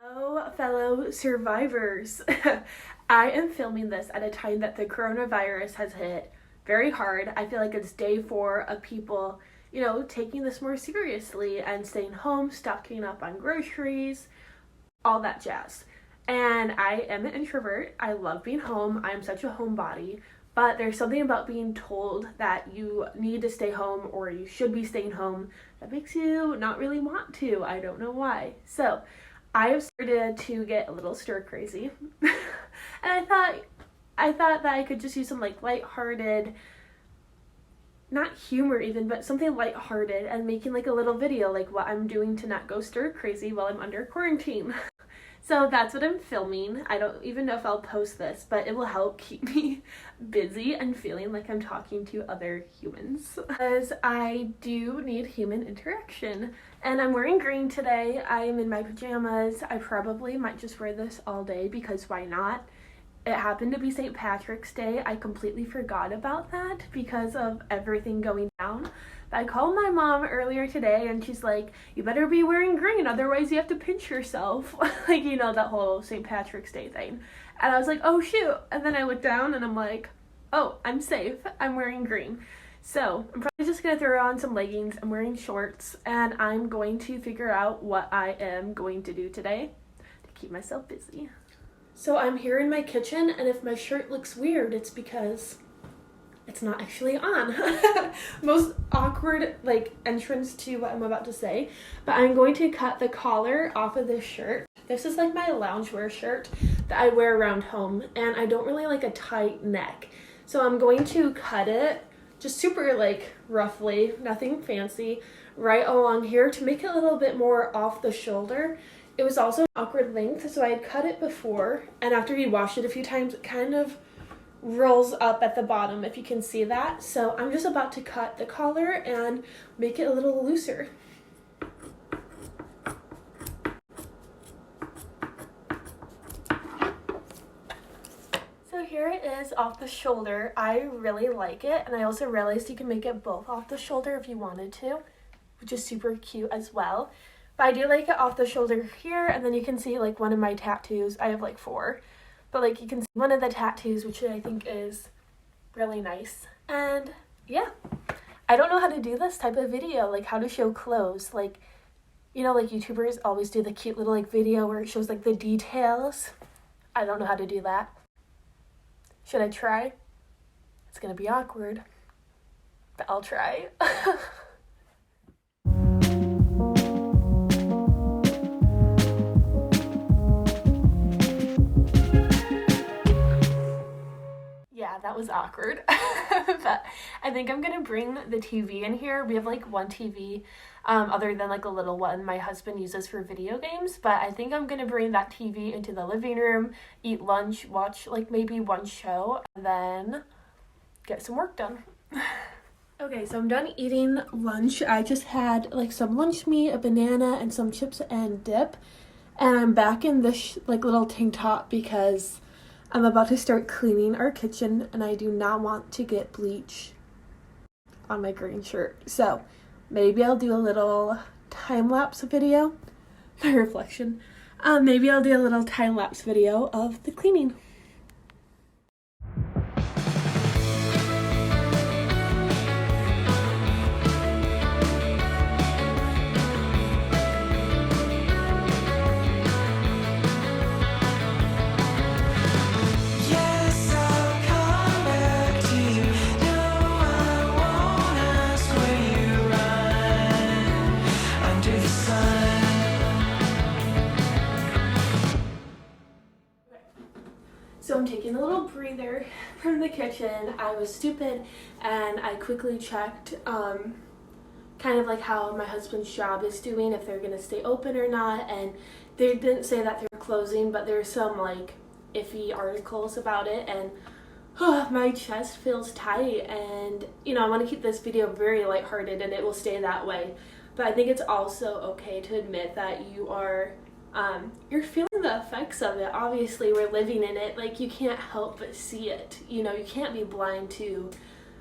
Hello, fellow survivors. I am filming this at a time that the coronavirus has hit very hard. I feel like it's day 4 of people, taking this more seriously and staying home, stocking up on groceries, all that jazz. And I am an introvert. I love being home. I'm such a homebody. But there's something about being told that you need to stay home or you should be staying home that makes you not really want to. I don't know why. So I have started to get a little stir crazy. And I thought that I could just use some lighthearted, not humor even, but something lighthearted and making a little video what I'm doing to not go stir crazy while I'm under quarantine. So that's what I'm filming. I don't even know if I'll post this, but it will help keep me busy and feeling like I'm talking to other humans. Because I do need human interaction. And I'm wearing green today. I am in my pajamas. I probably might just wear this all day because why not? It happened to be St. Patrick's Day. I completely forgot about that because of everything going down. I called my mom earlier today and she's like, you better be wearing green, otherwise you have to pinch yourself. That whole St. Patrick's Day thing. And I was like, oh shoot. And then I looked down and I'm like, oh, I'm safe. I'm wearing green. So I'm probably just going to throw on some leggings. I'm wearing shorts and I'm going to figure out what I am going to do today to keep myself busy. So I'm here in my kitchen and if my shirt looks weird, it's because it's not actually on. Most awkward entrance to what I'm about to say, but I'm going to cut the collar off of this shirt. This is my loungewear shirt that I wear around home and I don't really like a tight neck. So I'm going to cut it just super roughly, nothing fancy, right along here to make it a little bit more off the shoulder. It was also an awkward length, so I had cut it before and after you wash it a few times, it kind of rolls up at the bottom, if you can see that. So I'm just about to cut the collar and make it a little looser. So here it is off the shoulder. I really like it, and I also realized you can make it both off the shoulder if you wanted to, which is super cute as well. But I do like it off the shoulder here, and then you can see one of my tattoos. I have 4. But you can see one of the tattoos, which I think is really nice. And yeah, I don't know how to do this type of video, how to show clothes. YouTubers always do the cute little video where it shows the details. I don't know how to do that. Should I try? It's gonna be awkward, but I'll try. That was awkward. But I think I'm gonna bring the TV in here. We have one TV other than a little one my husband uses for video games, but I think I'm gonna bring that TV into the living room, eat lunch, watch maybe one show, and then get some work done. Okay, so I'm done eating lunch. I just had some lunch meat, a banana, and some chips and dip, and I'm back in this little tank top because I'm about to start cleaning our kitchen and I do not want to get bleach on my green shirt. So maybe I'll do a little time-lapse video. My reflection. Maybe I'll do a little time-lapse video of the cleaning. So I'm taking a little breather from the kitchen. I was stupid and I quickly checked kind of how my husband's job is doing, if they're gonna stay open or not, and they didn't say that they're closing, but there's some iffy articles about it, and my chest feels tight, and I want to keep this video very lighthearted and it will stay that way. But I think it's also okay to admit that you're feeling the effects of it. Obviously, we're living in it. You can't help but see it. You can't be blind to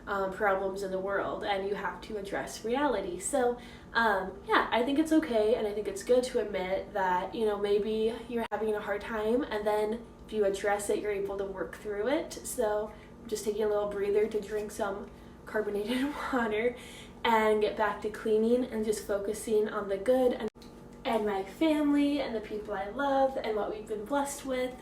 problems in the world, and you have to address reality. So yeah, I think it's okay, and I think it's good to admit that, you know, maybe you're having a hard time, and then if you address it, you're able to work through it. So I'm just taking a little breather to drink some carbonated water and get back to cleaning and just focusing on the good and my family and the people I love and what we've been blessed with.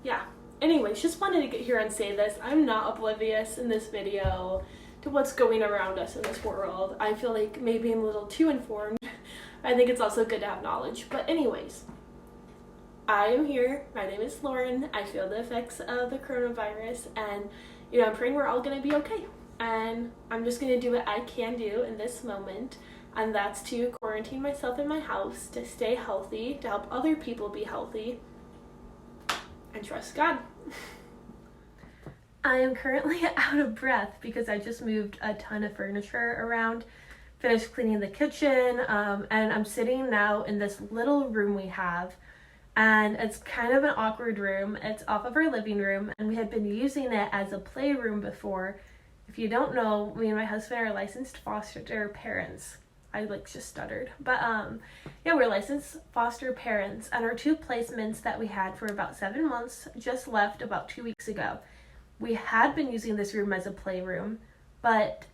Yeah. Anyways, just wanted to get here and say this. I'm not oblivious in this video to what's going around us in this world. I feel like maybe I'm a little too informed. I think it's also good to have knowledge. But anyways, I am here. My name is Lauren. I feel the effects of the coronavirus, and you know, I'm praying we're all gonna be okay. And I'm just gonna do what I can do in this moment, and that's to quarantine myself in my house, to stay healthy, to help other people be healthy, and trust God. I am currently out of breath because I just moved a ton of furniture around, finished cleaning the kitchen, and I'm sitting now in this little room we have, and it's kind of an awkward room. It's off of our living room, and we had been using it as a playroom before. If you don't know, me and my husband are licensed foster parents. I just stuttered. But yeah, we're licensed foster parents, and our 2 placements that we had for about 7 months just left about 2 weeks ago. We had been using this room as a playroom, but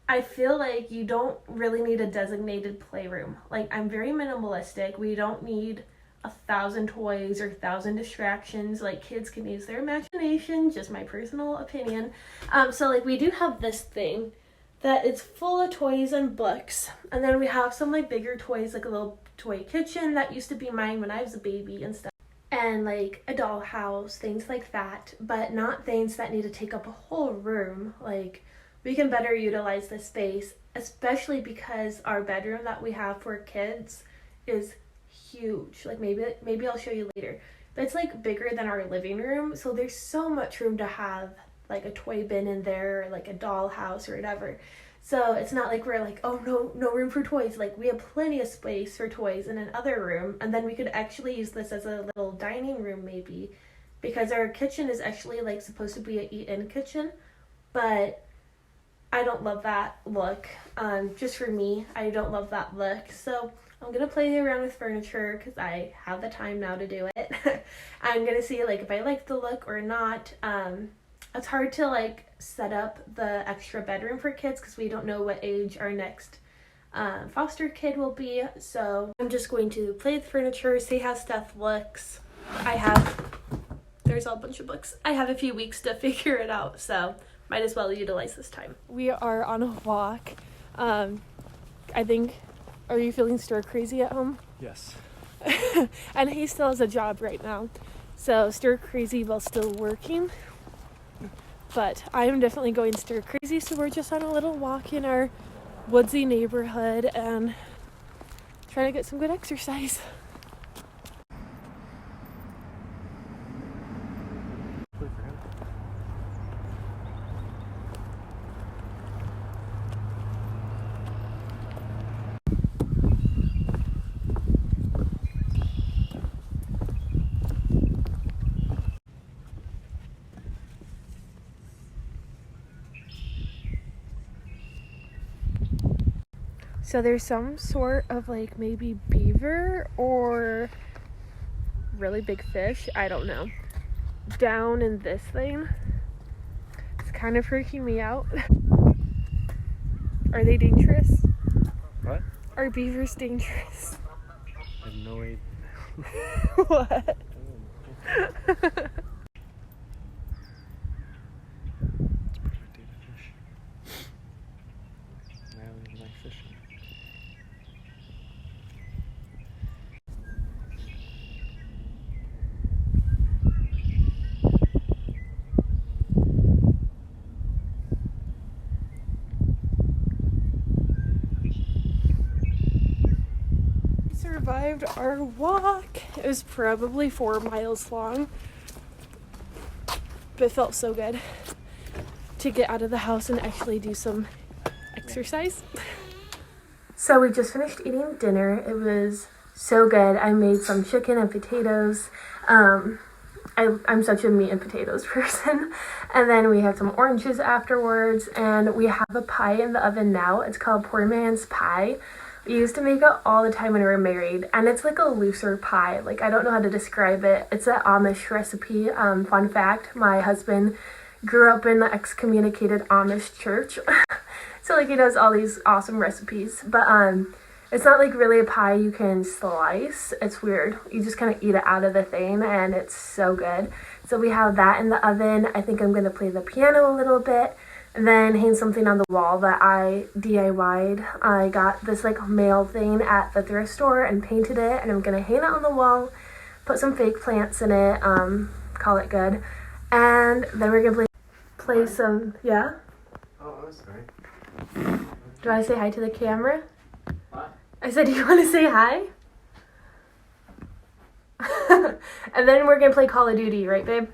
I feel like you don't really need a designated playroom. Like, I'm very minimalistic. We don't need 1,000 toys or 1,000 distractions. Like, kids can use their imagination, just my personal opinion. So like, we do have this thing that it's full of toys and books, and then we have some like bigger toys, like a little toy kitchen that used to be mine when I was a baby and stuff, and like a dollhouse, things like that, but not things that need to take up a whole room. Like, we can better utilize this space, especially because our bedroom that we have for kids is huge. Like, maybe I'll show you later, but it's like bigger than our living room, so there's so much room to have like a toy bin in there, or like a dollhouse or whatever. So it's not like we're like, oh, no room for toys. Like, we have plenty of space for toys in another room, and then we could actually use this as a little dining room maybe, because our kitchen is actually like supposed to be an eat-in kitchen, but I don't love that look. Just for me, I don't love that look. So I'm gonna play around with furniture because I have the time now to do it. I'm gonna see like if I like the look or not. It's hard to like set up the extra bedroom for kids because we don't know what age our next foster kid will be. So I'm just going to play with furniture, see how stuff looks. There's a bunch of books. I have a few weeks to figure it out, so might as well utilize this time. We are on a walk. I think, are you feeling stir crazy at home? Yes. And he still has a job right now, so stir crazy while still working. But I am definitely going stir crazy, so we're just on a little walk in our woodsy neighborhood and trying to get some good exercise. So there's some sort of like maybe beaver or really big fish, I don't know, down in this thing. It's kind of freaking me out. Are they dangerous? What? Are beavers dangerous? I have no idea. What? It's perfect day to fish. I really like fishing. Survived our walk. It was probably 4 miles long, but it felt so good to get out of the house and actually do some exercise. So we just finished eating dinner. It was so good. I made some chicken and potatoes. I'm such a meat and potatoes person. And then we have some oranges afterwards, and we have a pie in the oven now. It's called poor man's pie. We used to make it all the time when we were married, and it's like a looser pie. Like, I don't know how to describe it. It's an Amish recipe. Fun fact, my husband grew up in the excommunicated Amish church. So like he does all these awesome recipes, but it's not like really a pie you can slice. It's weird. You just kind of eat it out of the thing, and it's so good. So we have that in the oven. I think I'm going to play the piano a little bit and then hang something on the wall that I DIY'd. I got this like mail thing at the thrift store and painted it, and I'm going to hang it on the wall, put some fake plants in it, call it good. And then we're going to play some, yeah? Oh, I'm sorry. Do you want to say hi to the camera? What? I said, do you want to say hi? And then we're going to play Call of Duty, right, babe?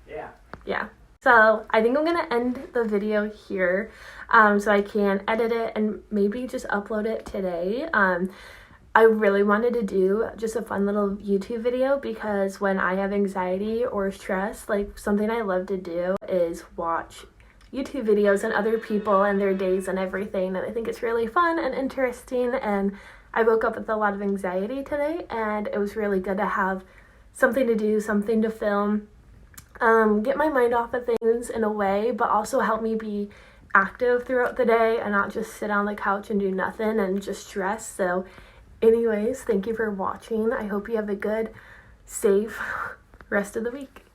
Yeah. Yeah. So I think I'm going to end the video here so I can edit it and maybe just upload it today. I really wanted to do just a fun little YouTube video because when I have anxiety or stress, like something I love to do is watch YouTube videos and other people and their days and everything, and I think it's really fun and interesting. And I woke up with a lot of anxiety today, and it was really good to have something to do, something to film, get my mind off of things in a way, but also help me be active throughout the day and not just sit on the couch and do nothing and just stress. So anyways, thank you for watching. I hope you have a good, safe rest of the week.